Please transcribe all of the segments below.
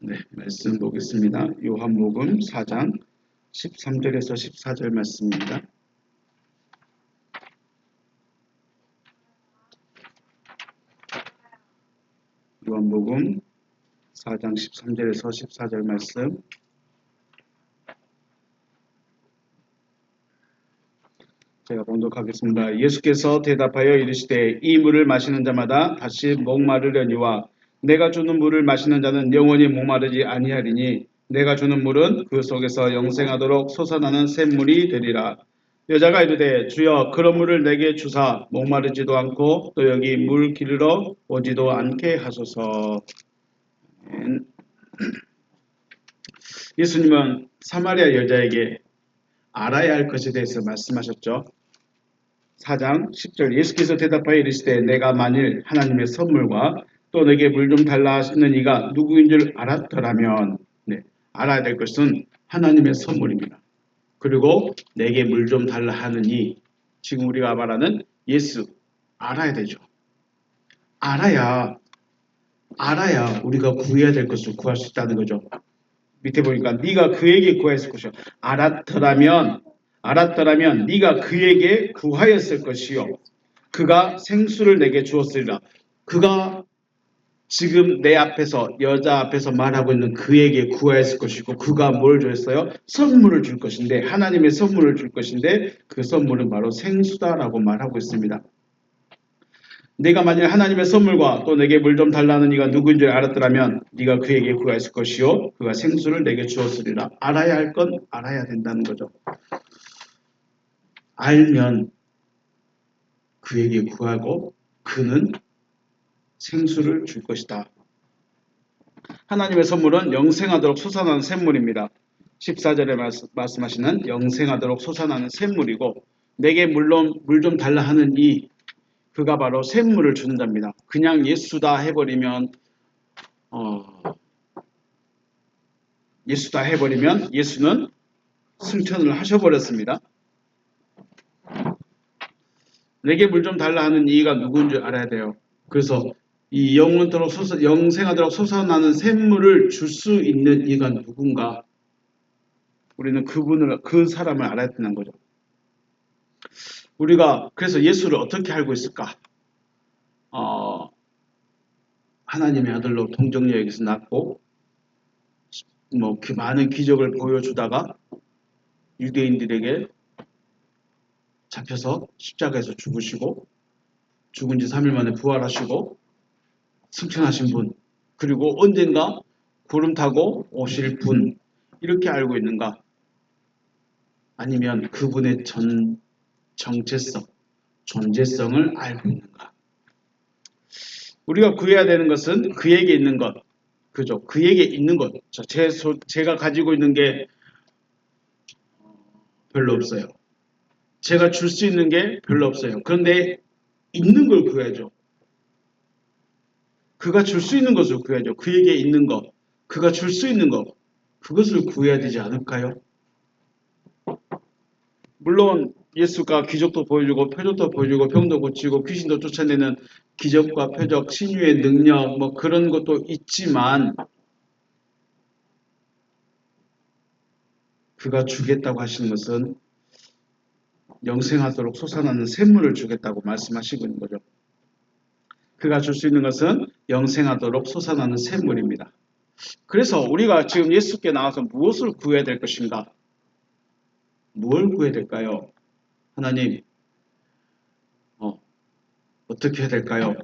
네, 말씀 보겠습니다. 요한복음 4장 13절에서 14절 말씀입니다. 요한복음 4장 13절에서 14절 말씀. 제가 봉독하겠습니다. 예수께서 대답하여 이르시되 이 물을 마시는 자마다 다시 목마르려니와 내가 주는 물을 마시는 자는 영원히 목마르지 아니하리니 내가 주는 물은 그 속에서 영생하도록 솟아나는 샘물이 되리라. 여자가 이르되 주여 그런 물을 내게 주사 목마르지도 않고 또 여기 물 기르러 오지도 않게 하소서. 예수님은 사마리아 여자에게 알아야 할 것에 대해서 말씀하셨죠. 4장 10절 예수께서 대답하여 이르시되 내가 만일 하나님의 선물과 또 내게 물 좀 달라 하시는 이가 누구인 줄 알았더라면 알아야 될 것은 하나님의 선물입니다. 그리고 내게 물 좀 달라 하는 이 지금 우리가 말하는 예수 알아야 되죠. 알아야 우리가 구해야 될 것을 구할 수 있다는 거죠. 밑에 보니까 네가 그에게 구하였을 것이요. 알았더라면 네가 그에게 구하였을 것이요. 그가 생수를 내게 주었으리라. 그가 지금 내 앞에서 여자 앞에서 말하고 있는 그에게 구하였을 것이고 그가 뭘 줬어요? 선물을 줄 것인데 하나님의 선물을 줄 것인데 그 선물은 바로 생수다라고 말하고 있습니다. 내가 만일 하나님의 선물과 또 내게 물 좀 달라는 이가 누구인 줄 알았더라면 네가 그에게 구하였을 것이요 그가 생수를 내게 주었으리라. 알아야 할 건 알아야 된다는 거죠. 알면 그에게 구하고 그는 생수를 줄 것이다. 하나님의 선물은 영생하도록 솟아나는 샘물입니다. 14절에 말씀하시는 영생하도록 솟아나는 샘물이고 내게 물론 물 좀 달라 하는 이 그가 바로 샘물을 주는 자입니다. 그냥 예수다 해버리면 예수는 승천을 하셔버렸습니다. 내게 물 좀 달라 하는 이가 누구인지 알아야 돼요. 그래서 이 영생하도록 솟아나는 샘물을 줄 수 있는 이가 누군가 우리는 그 사람을 알아야 된다는 거죠. 우리가 그래서 예수를 어떻게 알고 있을까? 하나님의 아들로 동정녀에게서 낳고 그 많은 기적을 보여주다가 유대인들에게 잡혀서 십자가에서 죽으시고 죽은 지 3일 만에 부활하시고 승천하신 분 그리고 언젠가 구름 타고 오실 분 이렇게 알고 있는가? 아니면 그분의 정체성, 존재성을 알고 있는가? 우리가 구해야 되는 것은 그에게 있는 것, 그죠? 그에게 있는 것. 제가 가지고 있는 게 별로 없어요. 제가 줄 수 있는 게 별로 없어요. 그런데 있는 걸 구해야죠. 그가 줄 수 있는 것을 구해야죠. 그에게 있는 것, 그가 줄 수 있는 것, 그것을 구해야 되지 않을까요? 물론 예수가 기적도 보여주고 표적도 보여주고 병도 고치고 귀신도 쫓아내는 기적과 표적, 신유의 능력 그런 것도 있지만 그가 주겠다고 하시는 것은 영생하도록 솟아나는 샘물을 주겠다고 말씀하시고 있는 거죠. 그가 줄 수 있는 것은 영생하도록 솟아나는 샘물입니다. 그래서 우리가 지금 예수께 나와서 무엇을 구해야 될 것인가? 뭘 구해야 될까요? 하나님, 어떻게 해야 될까요?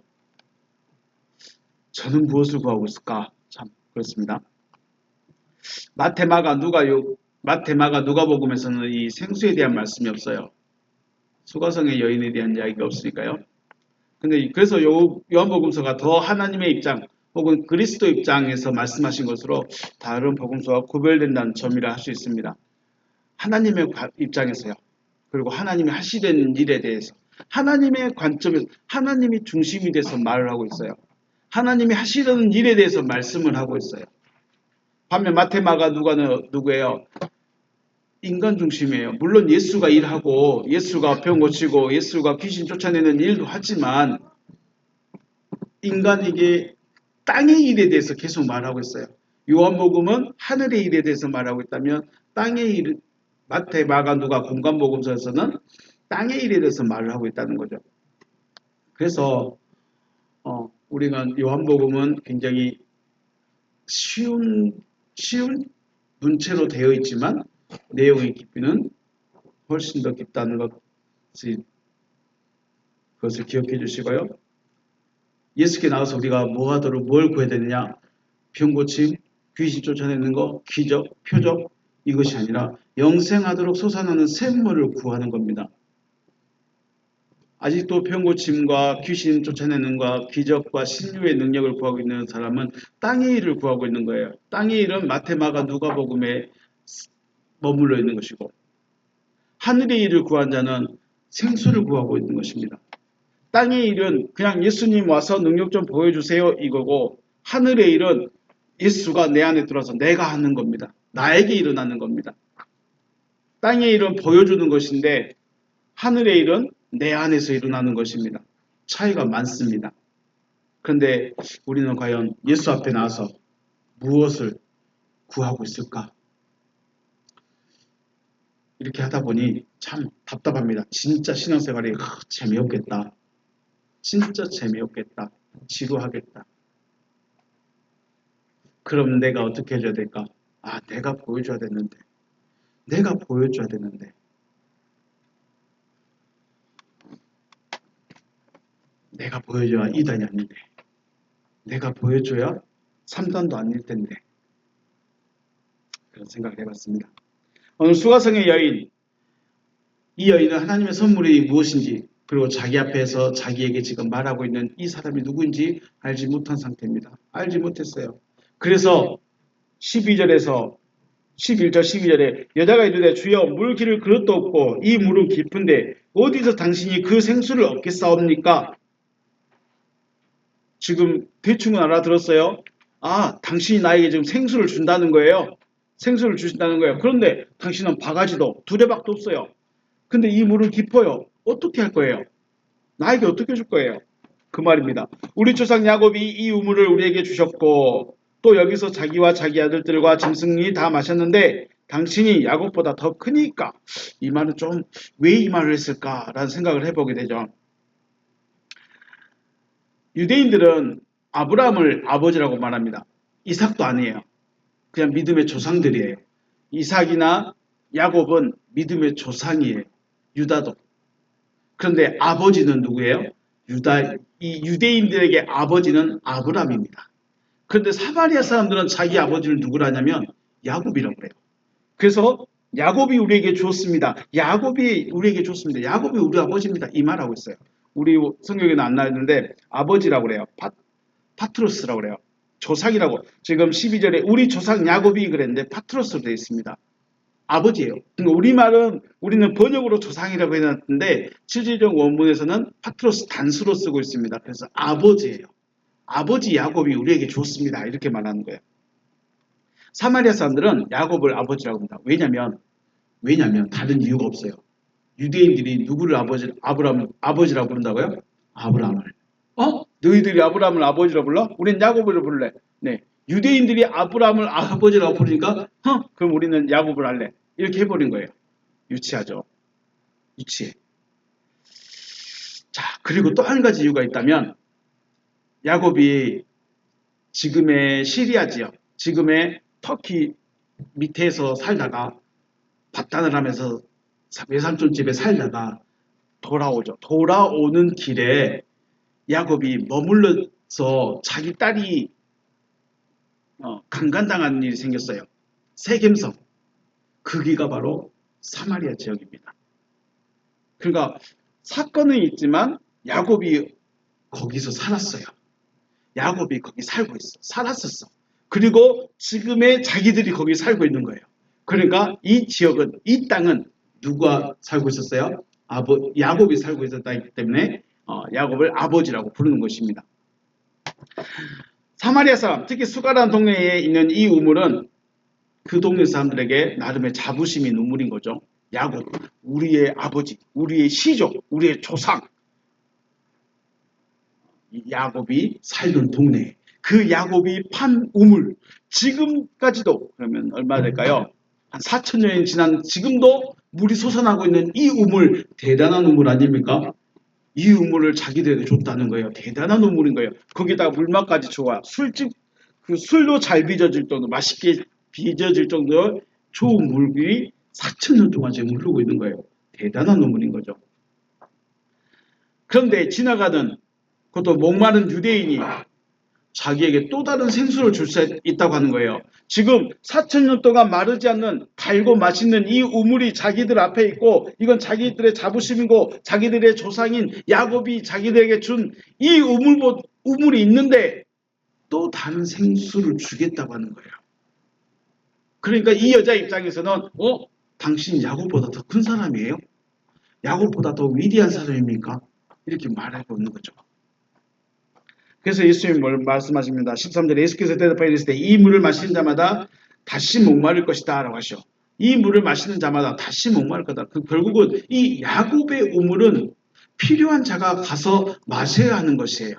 저는 무엇을 구하고 있을까? 참 그렇습니다. 마태, 마가, 누가복음에서는 이 생수에 대한 말씀이 없어요. 수가성의 여인에 대한 이야기가 없으니까요. 근데 그래서 요한복음서가 더 하나님의 입장 혹은 그리스도 입장에서 말씀하신 것으로 다른 복음서와 구별된다는 점이라 할 수 있습니다. 하나님의 입장에서요. 그리고 하나님이 하시려는 일에 대해서 하나님의 관점에서 하나님이 중심이 돼서 말을 하고 있어요. 하나님이 하시려는 일에 대해서 말씀을 하고 있어요. 반면 마태, 마가, 누가는 누구예요? 인간 중심이에요. 물론 예수가 일하고 예수가 병 고치고 예수가 귀신 쫓아내는 일도 하지만 인간에게 땅의 일에 대해서 계속 말하고 있어요. 요한복음은 하늘의 일에 대해서 말하고 있다면 땅의 일, 마태, 마가, 누가 공간복음서에서는 땅의 일에 대해서 말을 하고 있다는 거죠. 그래서 우리가 요한복음은 굉장히 쉬운 문체로 되어 있지만 내용의 깊이는 훨씬 더 깊다는 그것을 기억해 주시고요. 예수께 나와서 우리가 뭐 하도록 뭘 구해야 되느냐? 병 고침, 귀신 쫓아내는 거, 기적, 표적 이것이 아니라 영생하도록 솟아나는 샘물을 구하는 겁니다. 아직도 병 고침과 귀신 쫓아내는 것, 기적과 신유의 능력을 구하고 있는 사람은 땅의 일을 구하고 있는 거예요. 땅의 일은 마태, 마가, 누가복음에 머물러 있는 것이고 하늘의 일을 구한 자는 생수를 구하고 있는 것입니다. 땅의 일은 그냥 예수님 와서 능력 좀 보여주세요 이거고 하늘의 일은 예수가 내 안에 들어서 내가 하는 겁니다. 나에게 일어나는 겁니다. 땅의 일은 보여주는 것인데 하늘의 일은 내 안에서 일어나는 것입니다. 차이가 많습니다. 그런데 우리는 과연 예수 앞에 나와서 무엇을 구하고 있을까? 이렇게 하다 보니 참 답답합니다. 진짜 신앙생활이 재미없겠다. 진짜 재미없겠다. 지루하겠다. 그럼 내가 어떻게 해줘야 될까? 내가 보여줘야 되는데. 내가 보여줘야 되는데. 내가 보여줘야 2단이 아닌데. 내가 보여줘야 3단도 아닐 텐데. 그런 생각을 해봤습니다. 오늘 수가성의 여인. 이 여인은 하나님의 선물이 무엇인지 그리고 자기 앞에서 자기에게 지금 말하고 있는 이 사람이 누구인지 알지 못한 상태입니다. 알지 못했어요. 그래서 12절에서 11절 12절에 여자가 이르되 주여 물기를 그릇도 없고 이 물은 깊은데 어디서 당신이 그 생수를 얻겠사옵니까? 지금 대충은 알아들었어요. 당신이 나에게 지금 생수를 준다는 거예요. 생수를 주신다는 거예요. 그런데 당신은 바가지도 두레박도 없어요. 근데 이 물은 깊어요. 어떻게 할 거예요? 나에게 어떻게 줄 거예요? 그 말입니다. 우리 조상 야곱이 이 우물을 우리에게 주셨고 또 여기서 자기와 자기 아들들과 짐승이 다 마셨는데 당신이 야곱보다 더 크니까 이 말은 좀 왜 이 말을 했을까라는 생각을 해보게 되죠. 유대인들은 아브라함을 아버지라고 말합니다. 이삭도 아니에요. 그냥 믿음의 조상들이에요. 이삭이나 야곱은 믿음의 조상이에요. 유다도. 그런데 아버지는 누구예요? 이 유대인들에게 아버지는 아브라함입니다. 그런데 사마리아 사람들은 자기 아버지를 누구라냐면 야곱이라고 그래요. 그래서 야곱이 우리에게 주었습니다. 야곱이 우리에게 줬습니다. 야곱이 우리 아버지입니다. 이 말하고 있어요. 우리 성경에는 안 나왔는데 아버지라고 그래요. 파트로스라고 그래요. 조상이라고. 지금 12절에 우리 조상 야곱이 그랬는데 파트로스로 되어 있습니다. 아버지예요. 우리말은 우리는 번역으로 조상이라고 해놨는데 실질적 원문에서는 파트로스 단수로 쓰고 있습니다. 그래서 아버지예요. 아버지 야곱이 우리에게 줬습니다. 이렇게 말하는 거예요. 사마리아 사람들은 야곱을 아버지라고 합니다. 왜냐면 다른 이유가 없어요. 유대인들이 누구를 아버지라고 부른다고요? 아브라함을. 너희들이 아브라함을 아버지라고 불러? 우린 야곱을 부를래. 네. 유대인들이 아브라함을 아버지라고 부르니까 그럼 우리는 야곱을 할래. 이렇게 해버린 거예요. 유치하죠. 유치해. 자, 그리고 또 한 가지 이유가 있다면 야곱이 지금의 시리아 지역, 지금의 터키 밑에서 살다가 밭단을 하면서 외삼촌 집에 살다가 돌아오죠. 돌아오는 길에 야곱이 머물러서 자기 딸이 강간당하는 일이 생겼어요. 세겜성. 거기가 바로 사마리아 지역입니다. 그러니까 사건은 있지만 야곱이 거기서 살았어요. 야곱이 거기 살고 있어. 살았었어. 그리고 지금의 자기들이 거기 살고 있는 거예요. 그러니까 이 지역은, 이 땅은 누가 살고 있었어요? 야곱이 살고 있었기 때문에 야곱을 아버지라고 부르는 것입니다. 사마리아 사람, 특히 수가라는 동네에 있는 이 우물은 그 동네 사람들에게 나름의 자부심인 우물인 거죠. 야곱, 우리의 아버지, 우리의 시족, 우리의 조상. 야곱이 살던 동네, 그 야곱이 판 우물, 지금까지도 그러면 얼마 될까요? 한 4천 년이 지난 지금도 물이 솟아나고 있는 이 우물, 대단한 우물 아닙니까? 이 우물을 자기들에게 줬다는 거예요. 대단한 우물인 거예요. 거기다가 물맛까지 좋아. 술집 그 술도 잘 빚어질 정도, 맛있게 빚어질 정도로 좋은 물이 4천 년 동안 지금 흐르고 있는 거예요. 대단한 우물인 거죠. 그런데 지나가는 그것도 목마른 유대인이 자기에게 또 다른 생수를 줄 수 있다고 하는 거예요. 지금 4천 년 동안 마르지 않는 달고 맛있는 이 우물이 자기들 앞에 있고 이건 자기들의 자부심이고 자기들의 조상인 야곱이 자기들에게 준 이 우물이 있는데 또 다른 생수를 주겠다고 하는 거예요. 그러니까 이 여자 입장에서는 당신 야곱보다 더 큰 사람이에요? 야곱보다 더 위대한 사람입니까? 이렇게 말하고 있는 거죠. 그래서 예수님이 뭘 말씀하십니다. 13절에 예수께서 대답하여 이르시되 이 물을 마시는 자마다 다시 목마를 것이다 라고 하시오. 이 물을 마시는 자마다 다시 목마를 거다. 결국은 이 야곱의 우물은 필요한 자가 가서 마셔야 하는 것이에요.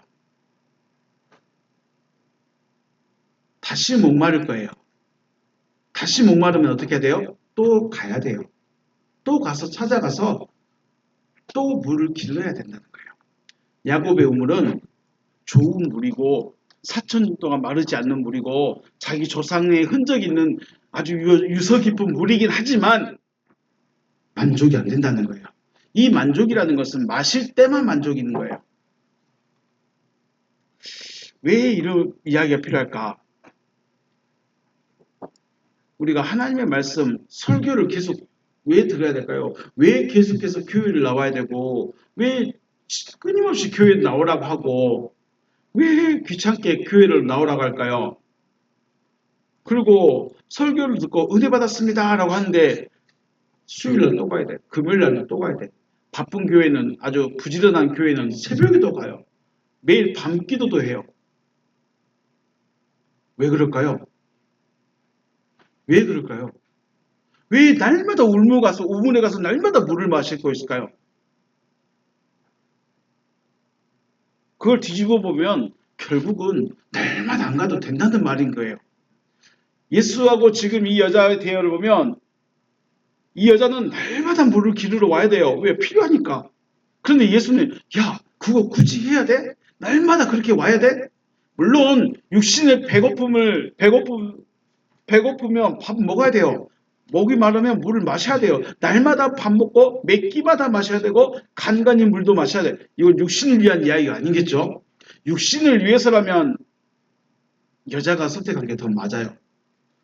다시 목마를 거예요. 다시 목마르면 어떻게 해야 돼요? 또 가야 돼요. 또 가서 찾아가서 또 물을 길러야 된다는 거예요. 야곱의 우물은 좋은 물이고 4천 년 동안 마르지 않는 물이고 자기 조상의 흔적 있는 아주 유서 깊은 물이긴 하지만 만족이 안 된다는 거예요. 이 만족이라는 것은 마실 때만 만족이 있는 거예요. 왜 이런 이야기가 필요할까? 우리가 하나님의 말씀, 설교를 계속 왜 들어야 될까요? 왜 계속해서 교회를 나와야 되고 왜 끊임없이 교회에 나오라고 하고 왜 귀찮게 교회를 나오라고 할까요? 그리고 설교를 듣고 은혜 받았습니다 라고 하는데 수요일날 또 가야 돼. 금요일날 또 가야 돼. 바쁜 교회는 아주 부지런한 교회는 새벽에도 가요. 매일 밤 기도도 해요. 왜 그럴까요? 왜 그럴까요? 왜 날마다 울무 가서 우문에 가서 날마다 물을 마실 거 있을까요? 그걸 뒤집어 보면 결국은 날마다 안 가도 된다는 말인 거예요. 예수하고 지금 이 여자의 대화를 보면 이 여자는 날마다 물을 기르러 와야 돼요. 왜? 필요하니까. 그런데 예수는 야 그거 굳이 해야 돼? 날마다 그렇게 와야 돼? 물론 육신의 배고프면 밥 먹어야 돼요. 목이 마르면 물을 마셔야 돼요. 날마다 밥 먹고 몇 끼마다 마셔야 되고 간간히 물도 마셔야 돼. 이건 육신을 위한 이야기가 아니겠죠? 육신을 위해서라면 여자가 선택한 게 더 맞아요.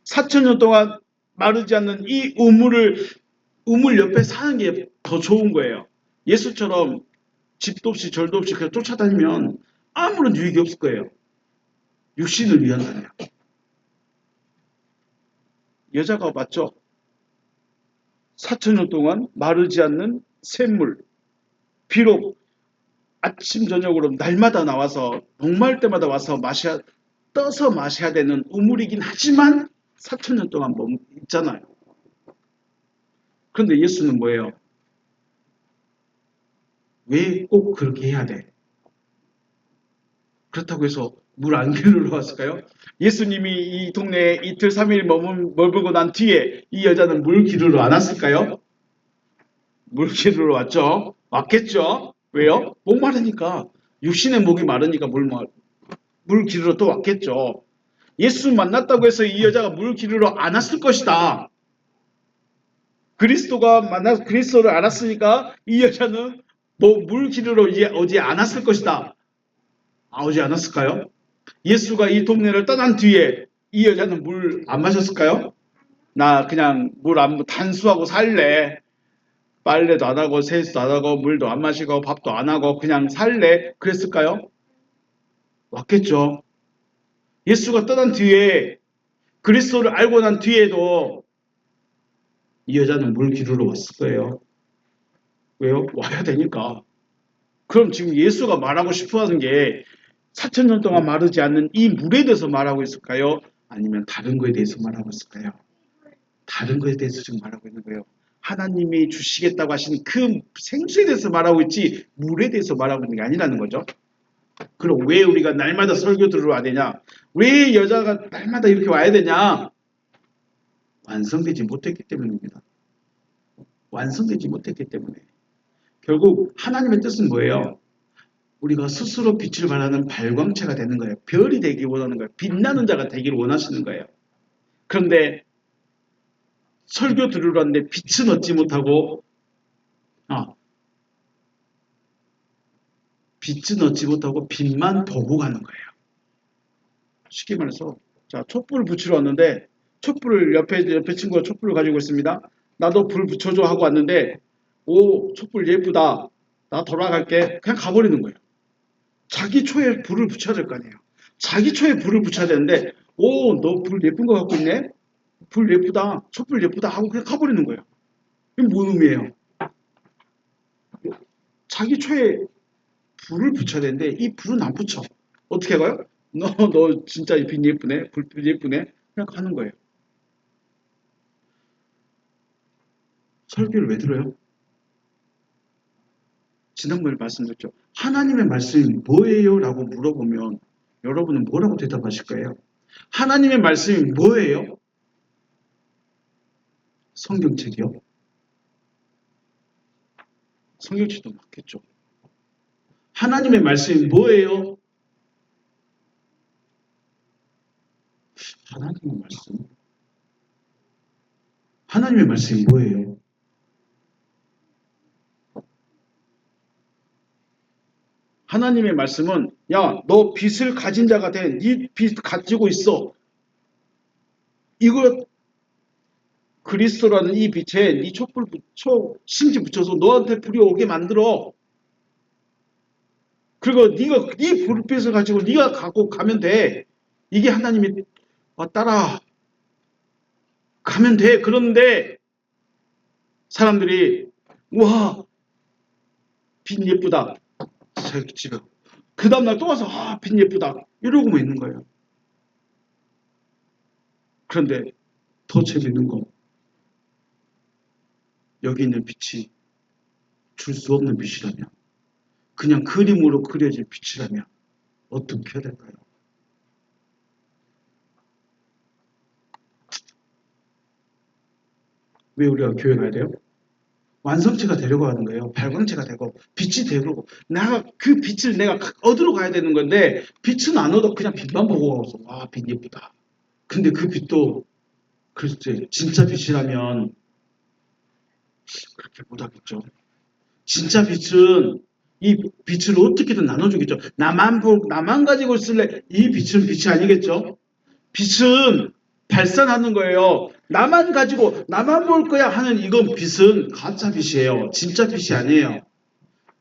4천 년 동안 마르지 않는 이 우물 옆에 사는 게 더 좋은 거예요. 예수처럼 집도 없이 절도 없이 그냥 쫓아다니면 아무런 유익이 없을 거예요. 육신을 위한다면. 여자가 맞죠? 4천 년 동안 마르지 않는 샘물. 비록 아침 저녁으로 날마다 나와서 목마를 때마다 와서 떠서 마셔야 되는 우물이긴 하지만 4천 년 동안 있잖아요. 그런데 예수는 뭐예요? 왜 꼭 그렇게 해야 돼? 그렇다고 해서 물 안 기르러 왔을까요? 예수님이 이 동네에 이틀 3일 머물고 난 뒤에 이 여자는 물 기르러 안 왔을까요? 물 기르러 왔죠? 왔겠죠? 왜요? 목마르니까. 육신의 목이 마르니까 물 기르러 또 왔겠죠. 예수 만났다고 해서 이 여자가 물 기르러 안 왔을 것이다. 그리스도를 알았으니까 이 여자는 물 기르러 이제 오지 않았을 것이다. 오지 않았을까요? 예수가 이 동네를 떠난 뒤에 이 여자는 물 안 마셨을까요? 나 그냥 단수하고 살래. 빨래도 안 하고 세수도 안 하고 물도 안 마시고 밥도 안 하고 그냥 살래. 그랬을까요? 왔겠죠. 예수가 떠난 뒤에 그리스도를 알고 난 뒤에도 이 여자는 물 기르러 왔을 거예요. 왜요? 와야 되니까. 그럼 지금 예수가 말하고 싶어 하는 게 4천 년 동안 마르지 않는 이 물에 대해서 말하고 있을까요? 아니면 다른 거에 대해서 말하고 있을까요? 다른 거에 대해서 지금 말하고 있는 거예요. 하나님이 주시겠다고 하시는 그 생수에 대해서 말하고 있지 물에 대해서 말하고 있는 게 아니라는 거죠. 그럼 왜 우리가 날마다 설교 들으러 와야 되냐? 왜 여자가 날마다 이렇게 와야 되냐? 완성되지 못했기 때문입니다. 완성되지 못했기 때문에. 결국 하나님의 뜻은 뭐예요? 우리가 스스로 빛을 발하는 발광체가 되는 거예요. 별이 되기 원하는 거예요. 빛나는 자가 되기를 원하시는 거예요. 그런데 설교 들으러 왔는데 빛은 얻지 못하고 빛은 얻지 못하고 빛만 보고 가는 거예요. 쉽게 말해서 자 촛불을 붙이러 왔는데 촛불을 옆에 친구가 촛불을 가지고 있습니다. 나도 불 붙여줘 하고 왔는데 오 촛불 예쁘다. 나 돌아갈게. 그냥 가버리는 거예요. 자기 초에 불을 붙여야 될 거 아니에요. 자기 초에 불을 붙여야 되는데 오 너 불 예쁜 거 갖고 있네. 불 예쁘다. 촛불 예쁘다 하고 그냥 가버리는 거예요. 이게 뭔 의미예요? 자기 초에 불을 붙여야 되는데 이 불은 안 붙여. 어떻게 가요? 너 진짜 빛 예쁘네. 불빛 예쁘네. 그냥 가는 거예요. 설교를 왜 들어요? 지난번에 말씀드렸죠. 하나님의 말씀이 뭐예요? 라고 물어보면 여러분은 뭐라고 대답하실 거예요? 하나님의 말씀이 뭐예요? 성경책이요? 성경책도 맞겠죠. 하나님의 말씀이 뭐예요? 하나님의 말씀? 하나님의 말씀이 뭐예요? 하나님의 말씀은 야, 너 빛을 가진 자가 돼. 네 빛 가지고 있어. 이거 그리스도라는 이 빛에 네 촛불 붙여 심지 붙여서 너한테 불이 오게 만들어. 그리고 네가 네 불빛을 가지고 네가 갖고 가면 돼. 이게 하나님이 따라 가면 돼. 그런데 사람들이 와, 빛 예쁘다. 집에. 그 다음날 또 와서 빛 예쁘다. 이러고만 있는 거예요. 그런데 더 재밌는 건 여기 있는 빛이 줄 수 없는 빛이라면 그냥 그림으로 그려질 빛이라면 어떻게 해야 될까요? 왜 우리가 교회 가야 돼요? 완성체가 되려고 하는 거예요. 발광체가 되고 빛이 되고 내가 그 빛을 내가 얻으러 가야 되는 건데 빛은 안 얻어 그냥 빛만 보고 가서 와, 빛 예쁘다. 근데 그 빛도 글쎄 진짜 빛이라면 그렇게 못하겠죠. 진짜 빛은 이 빛을 어떻게든 나눠주겠죠. 나만 가지고 있을래 이 빛은 빛이 아니겠죠. 빛은 발산하는 거예요. 나만 가지고 나만 볼 거야 하는 이건 빛은 가짜 빛이에요. 진짜 빛이 아니에요.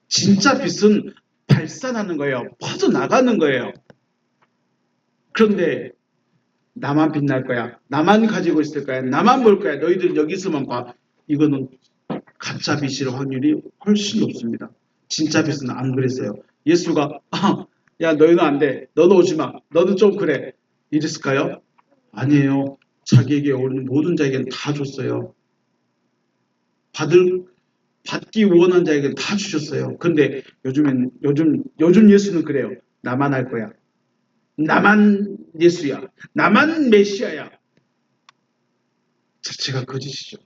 진짜 빛은 발산하는 거예요. 퍼져나가는 거예요. 그런데 나만 빛날 거야. 나만 가지고 있을 거야. 나만 볼 거야. 너희들 여기서만 봐. 이거는 가짜 빛일 확률이 훨씬 높습니다. 진짜 빛은 안 그랬어요. 예수가 야 너희는 안 돼. 너는 오지 마. 너는 좀 그래. 이랬을까요? 아니에요. 자기에게 오는 모든 자에게는 다 줬어요. 받기 원한 자에게는 다 주셨어요. 근데 요즘 예수는 그래요. 나만 할 거야. 나만 예수야. 나만 메시아야. 자체가 거짓이죠.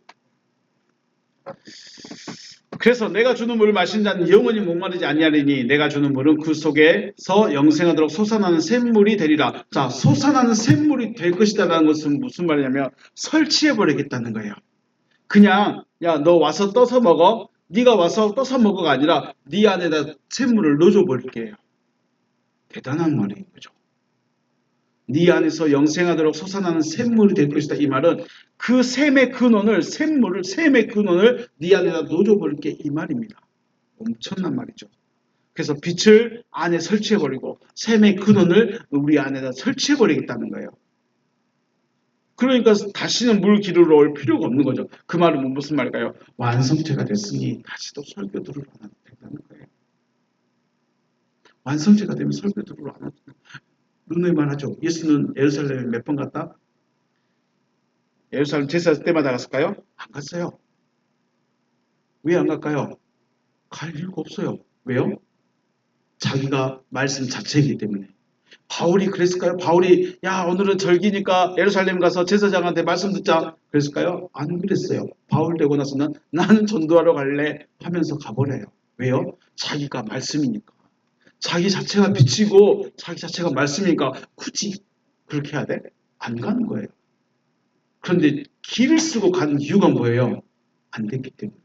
그래서 내가 주는 물을 마신 자는 영원히 목마르지 아니하리니 내가 주는 물은 그 속에서 영생하도록 솟아나는 샘물이 되리라. 자, 솟아나는 샘물이 될 것이다라는 것은 무슨 말이냐면 설치해 버리겠다는 거예요. 그냥 야 너 와서 떠서 먹어. 네가 와서 떠서 먹어가 아니라 네 안에다 샘물을 넣어줘 버릴게요. 대단한 말인 거죠. 네 안에서 영생하도록 솟아나는 샘물이 될 것이다. 이 말은 그 샘의 근원을 샘의 근원을 네 안에다 넣어줘 버릴게 이 말입니다. 엄청난 말이죠. 그래서 빛을 안에 설치해 버리고 샘의 근원을 우리 안에다 설치해 버리겠다는 거예요. 그러니까 다시는 물 기르러 올 필요가 없는 거죠. 그 말은 무슨 말일까요? 완성체가 됐으니 다시 또 설교 들으러 안 된다는 거예요. 완성체가 되면 설교 들으러 안 한다는 거예요. 누누이 말하죠. 예수는 예루살렘에 몇 번 갔다? 예루살렘 제사 때마다 갔을까요? 안 갔어요. 왜 안 갈까요? 갈 이유가 없어요. 왜요? 자기가 말씀 자체이기 때문에. 바울이 그랬을까요? 바울이 야 오늘은 절기니까 예루살렘 가서 제사장한테 말씀 듣자 그랬을까요? 안 그랬어요. 바울 되고 나서는 나는 전도하러 갈래 하면서 가버려요. 왜요? 자기가 말씀이니까. 자기 자체가 빛이고 자기 자체가 말씀이니까 굳이 그렇게 해야 돼? 안 가는 거예요. 그런데 길을 쓰고 가는 이유가 뭐예요? 안 됐기 때문에.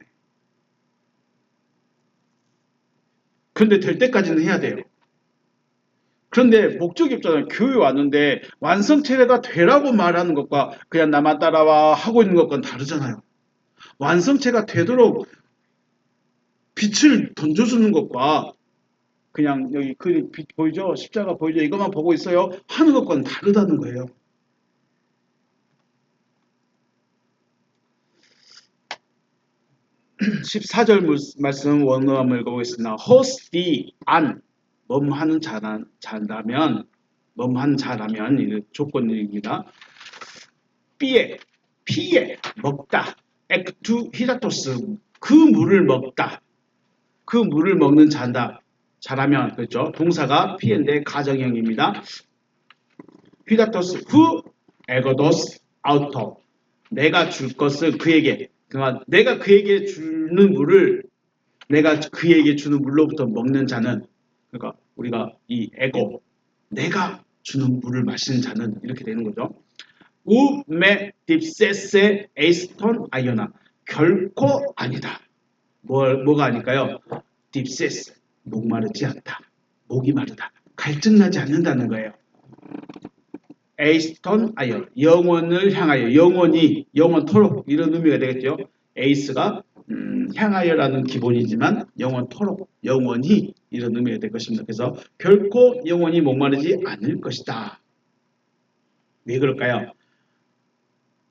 그런데 될 때까지는 해야 돼요. 그런데 목적이 없잖아요. 교회 왔는데 완성체가 되라고 말하는 것과 그냥 나만 따라와 하고 있는 것과는 다르잖아요. 완성체가 되도록 빛을 던져주는 것과 그냥 여기 그 빛 보이죠? 십자가 보이죠? 이것만 보고 있어요? 하는 것과는 다르다는 거예요. 14절 말씀 원어함을 읽어보겠습니다. 호스디 안 뭐하는 자라면 뭐하는 자라면 이 조건입니다. 피에 먹다 액투 히다토스 그 물을 먹다 그 물을 먹는 자라면 그렇죠. 동사가 피인데 가정형입니다. 히다토스 후 에거도스 아우터 내가 줄 것을 그에게 그러니까 내가 그에게 주는 물을 내가 그에게 주는 물로부터 먹는 자는 그러니까 우리가 이 에고 내가 주는 물을 마시는 자는 이렇게 되는 거죠. 우메 딥세세 에이스톤 아이오나 결코 아니다. 뭐가 아닐까요? 딥세스 목마르지 않다. 목이 마르다. 갈증나지 않는다는 거예요. 에이스톤 아이온 영원을 향하여 영원토록 이런 의미가 되겠죠. 에이스가 향하여라는 기본이지만 영원토록 영원히 이런 의미가 될 것입니다. 그래서 결코 영원히 목마르지 않을 것이다. 왜 그럴까요?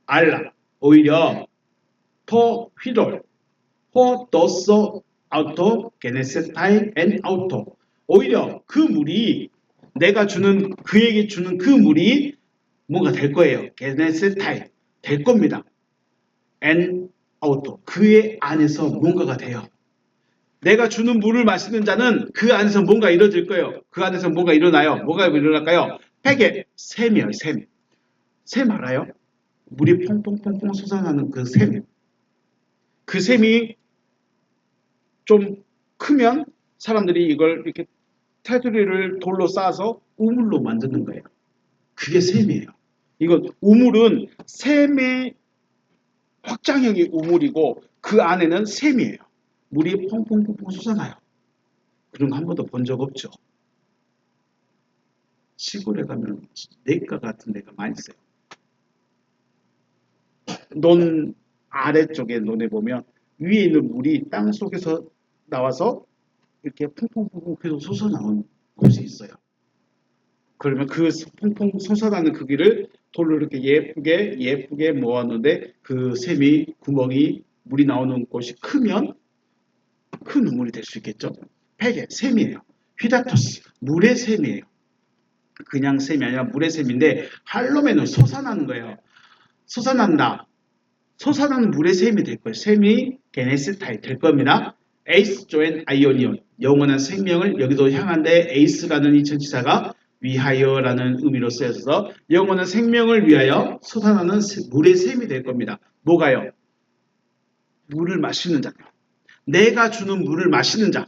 알라 오히려 토 휘돌 호 도소 아우토 게네세타이 엔 아우토 오히려 그 물이 내가 주는 그에게 주는 그 물이 뭔가 될 거예요. 게네세타이 될 겁니다. 엔 아우토 그의 안에서 뭔가가 돼요. 내가 주는 물을 마시는 자는 그 안에서 뭔가 이루어질 거예요. 그 안에서 뭔가 일어나요. 뭐가 일어날까요? 팩에 샘이에요. 샘 알아요? 물이 퐁퐁퐁퐁 솟아나는 그 샘. 그 샘이 좀 크면 사람들이 이걸 이렇게 테두리를 돌로 쌓아서 우물로 만드는 거예요. 그게 샘이에요. 이건 우물은 샘의 확장형이 우물이고 그 안에는 샘이에요. 물이 퐁퐁퐁퐁 솟아나요. 그런 거 한 번도 본 적 없죠. 시골에 가면 내과 같은 데가 많이 있어요. 논 아래쪽에 논에 보면 위에 있는 물이 땅 속에서 나와서 이렇게 퐁퐁퐁퐁 계속 솟아나온 곳이 있어요. 그러면 그 퐁퐁 솟아나는 그 길을 돌로 이렇게 예쁘게 모았는데 그 샘이 구멍이 물이 나오는 곳이 크면 큰 우물이 될 수 있겠죠. 팩에 샘이에요. 휘다토스 물의 샘이에요. 그냥 샘이 아니라 물의 샘인데 할로메는 솟아나는 거예요. 솟아난다. 솟아나는 물의 샘이 될 거예요. 샘이 게네스타이 될 겁니다. 에이스 조엔 아이오니온 영원한 생명을 여기도 향한데 에이스라는 이 전치사가 위하여라는 의미로 쓰여서 영원한 생명을 위하여 솟아나는 물의 샘이 될 겁니다. 뭐가요? 물을 마시는 자요. 내가 주는 물을 마시는 자.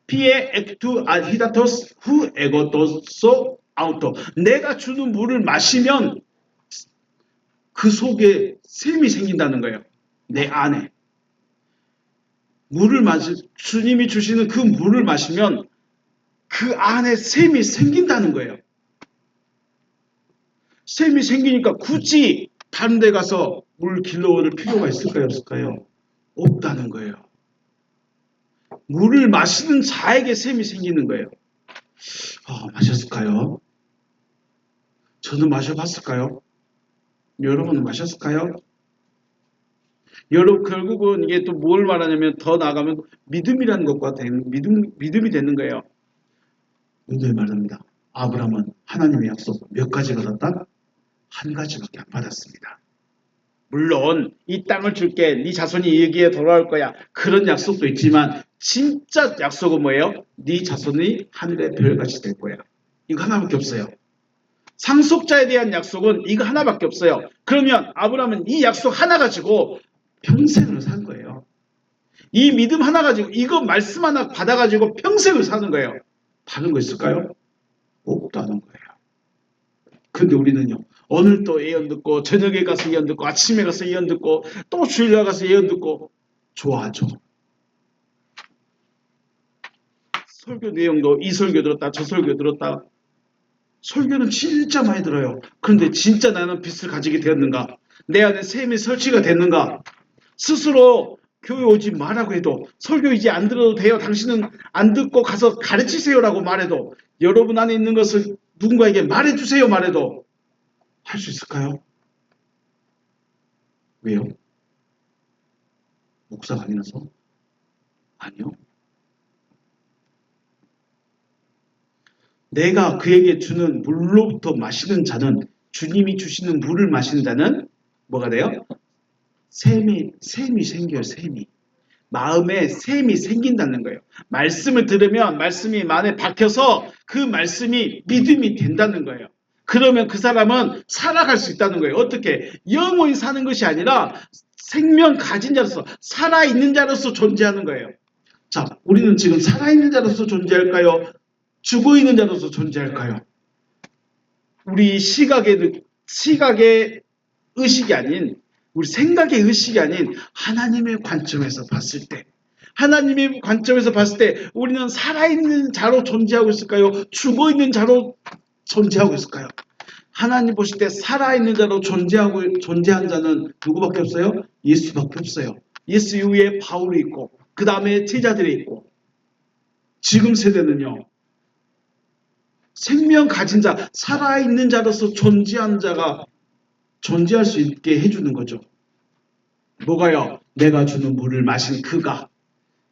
피에 엑투 아히다토스 후 에고토소 아우토 내가 주는 물을 마시면 그 속에 샘이 생긴다는 거예요. 내 안에. 주님이 주시는 그 물을 마시면 그 안에 샘이 생긴다는 거예요. 샘이 생기니까 굳이 다른 데 가서 물 길러올 필요가 있을까요? 없을까요? 없다는 거예요. 물을 마시는 자에게 샘이 생기는 거예요. 마셨을까요? 저는 마셔봤을까요? 여러분은 마셨을까요? 여러분 결국은 이게 또 뭘 말하냐면 더 나아가면 믿음이라는 것과 믿음이 되는 거예요. 은도에 말합니다. 아브라함은 하나님의 약속 몇 가지 받았다? 한 가지밖에 안 받았습니다. 물론 이 땅을 줄게 네 자손이 여기에 돌아올 거야 그런 약속도 있지만 진짜 약속은 뭐예요? 네 자손이 하늘의 별같이 될 거야. 이거 하나밖에 없어요. 상속자에 대한 약속은 이거 하나밖에 없어요. 그러면 아브라함은 이 약속 하나 가지고 평생을 산 거예요. 이 믿음 하나 가지고 이거 말씀 하나 받아가지고 평생을 사는 거예요. 다른 거 있을까요? 없도 않은 거예요. 근데 우리는요. 오늘 또 예언 듣고 저녁에 가서 예언 듣고 아침에 가서 예언 듣고 또 주일날 가서 예언 듣고 좋아하죠. 설교 내용도 이 설교 들었다 저 설교 들었다. 설교는 진짜 많이 들어요. 그런데 진짜 나는 빛을 가지게 되었는가? 내 안에 샘이 설치가 됐는가? 스스로 교회 오지 말라고 해도 설교 이제 안 들어도 돼요. 당신은 안 듣고 가서 가르치세요라고 말해도 여러분 안에 있는 것을 누군가에게 말해주세요 말해도 할 수 있을까요? 왜요? 목사가 아니라서? 아니요. 내가 그에게 주는 물로부터 마시는 자는 주님이 주시는 물을 마시는 자는 뭐가 돼요? 샘이 생겨요. 샘이. 마음에 샘이 생긴다는 거예요. 말씀을 들으면 말씀이 마음에 박혀서 그 말씀이 믿음이 된다는 거예요. 그러면 그 사람은 살아갈 수 있다는 거예요. 어떻게? 영원히 사는 것이 아니라 생명 가진 자로서 살아있는 자로서 존재하는 거예요. 자, 우리는 지금 살아있는 자로서 존재할까요? 죽어있는 자로서 존재할까요? 우리 시각의 의식이 아닌 우리 생각의 의식이 아닌 하나님의 관점에서 봤을 때 하나님의 관점에서 봤을 때 우리는 살아있는 자로 존재하고 있을까요? 죽어있는 자로 존재하고 있을까요? 하나님 보실 때 살아있는 자로 존재한 자는 누구밖에 없어요? 예수밖에 없어요. 예수 이후에 바울이 있고 그 다음에 제자들이 있고 지금 세대는요. 생명 가진 자, 살아있는 자로서 존재한 자가 존재할 수 있게 해주는 거죠. 뭐가요? 내가 주는 물을 마신 그가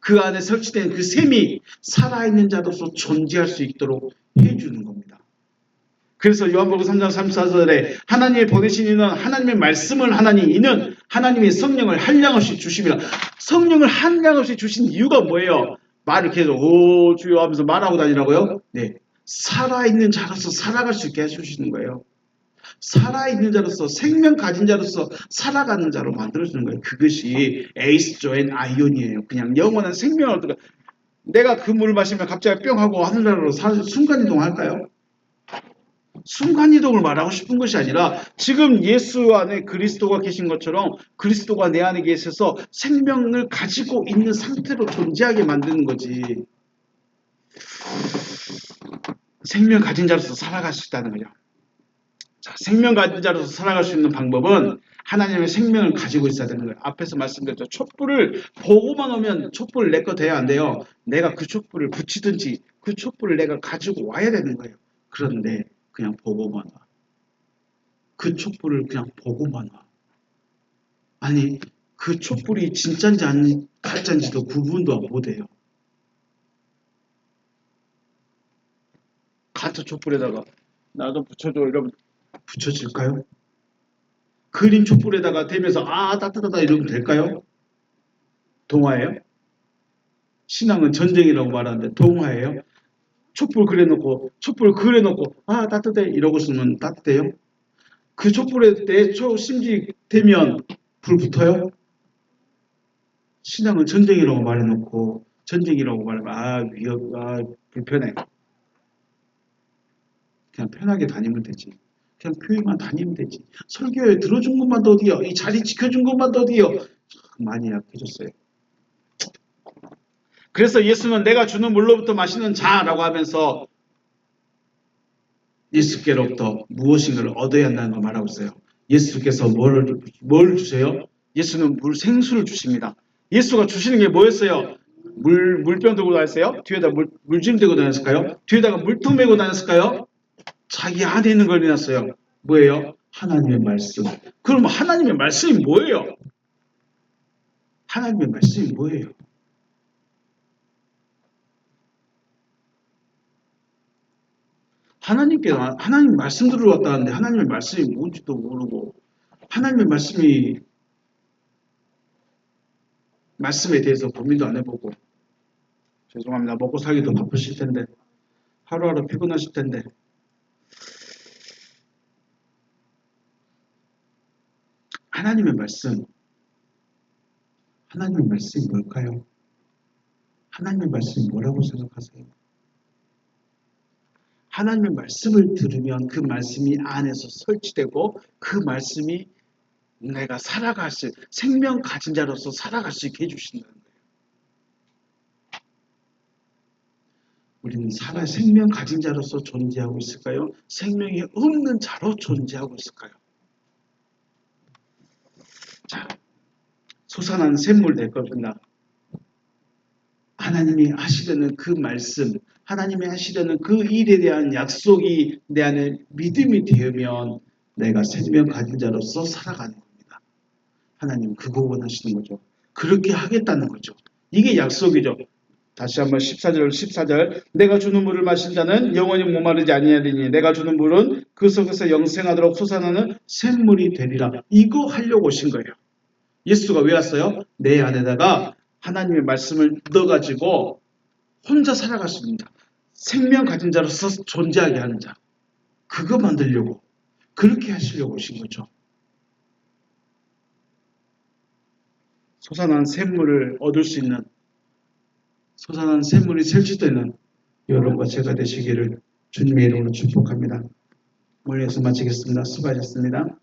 그 안에 설치된 그 샘이 살아있는 자로서 존재할 수 있도록 해주는 겁니다. 그래서 요한복음 3장 34절에 하나님의 보내신 이는 하나님의 말씀을 하나니 이는 하나님의 성령을 한량없이 주심이라. 성령을 한량없이 주신 이유가 뭐예요? 말을 계속 오 주여 하면서 말하고 다니라고요? 네. 살아있는 자로서 살아갈 수 있게 해주시는 거예요. 살아있는 자로서 생명 가진 자로서 살아가는 자로 만들어주는 거예요. 그것이 에이스조 앤 아이온이에요. 그냥 영원한 생명을 얻어가. 내가 그 물을 마시면 갑자기 뿅 하고 하늘나라로 순간이동할까요? 순간이동을 말하고 싶은 것이 아니라 지금 예수 안에 그리스도가 계신 것처럼 그리스도가 내 안에 계셔서 생명을 가지고 있는 상태로 존재하게 만드는 거지. 생명 가진 자로서 살아갈 수 있다는 거죠. 자, 생명 가진 자로서 살아갈 수 있는 방법은 하나님의 생명을 가지고 있어야 되는 거예요. 앞에서 말씀드렸죠. 촛불을 보고만 오면 촛불 내 거 돼야 안 돼요. 내가 그 촛불을 붙이든지 그 촛불을 내가 가지고 와야 되는 거예요. 그런데 그냥 보고만 와. 그 촛불을 그냥 보고만 와. 아니 그 촛불이 진짜인지 아니 가짜인지도 구분도 못해요. 가짜 촛불에다가 나도 붙여줘 이러면 붙여질까요? 그린 촛불에다가 대면서 아 따뜻하다 이러면 될까요? 동화예요? 신앙은 전쟁이라고 말하는데 동화예요? 촛불 그려놓고 아 따뜻해 이러고 있으면 따뜻해요? 그 촛불에 내 심지 되면 불 붙어요? 신앙은 전쟁이라고 말해놓고 전쟁이라고 말하면 불편해. 그냥 편하게 다니면 되지. 그냥 교회만 다니면 되지. 설교에 들어준 것만 더디요. 이 자리 지켜준 것만 더디요. 많이 약해졌어요. 그래서 예수는 내가 주는 물로부터 마시는 자라고 하면서 예수께로부터 무엇인가를 얻어야 한다는 걸 말하고 있어요. 예수께서 뭘 주세요? 예수는 생수를 주십니다. 예수가 주시는 게 뭐였어요? 물병 들고 다녔어요? 뒤에다 물짐 들고 다녔을까요? 뒤에다가 물통 메고 다녔을까요? 자기 안에 있는 걸 내놨어요. 뭐예요? 하나님의 말씀. 그럼 하나님의 말씀이 뭐예요? 하나님의 말씀이 뭐예요? 하나님 말씀 들으러 왔다는데 하나님의 말씀이 뭔지도 모르고 하나님의 말씀에 대해서 고민도 안 해보고 죄송합니다. 먹고 살기도 바쁘실 텐데 하루하루 피곤하실 텐데 하나님의 말씀, 하나님의 말씀이 뭘까요? 하나님의 말씀이 뭐라고 생각하세요? 하나님의 말씀을 들으면 그 말씀이 안에서 설치되고 그 말씀이 내가 살아갈 수, 생명 가진 자로서 살아갈 수 있게 해주신다는 거예요. 우리는 생명 가진 자로서 존재하고 있을까요? 생명이 없는 자로 존재하고 있을까요? 자, 솟아난 샘물 될 겁니다. 하나님이 하시려는 그 말씀, 하나님이 하시려는 그 일에 대한 약속이 내 안에 믿음이 되면 내가 생명 가진 자로서 살아가는 겁니다. 하나님 그거 원하시는 거죠. 그렇게 하겠다는 거죠. 이게 약속이죠. 다시 한번 14절 내가 주는 물을 마신 자는 영원히 목마르지 아니하리니 내가 주는 물은 그 속에서 영생하도록 솟아나는 샘물이 되리라. 이거 하려고 오신 거예요. 예수가 왜 왔어요? 내 안에다가 하나님의 말씀을 넣어가지고 혼자 살아갈 수 있는 자, 생명 가진 자로서 존재하게 하는 자, 그거 만들려고, 그렇게 하시려고 오신 거죠. 솟아난 샘물을 얻을 수 있는, 솟아난 샘물이 설치되는 여러분과 제가 되시기를 주님의 이름으로 축복합니다. 오늘 여기서 마치겠습니다. 수고하셨습니다.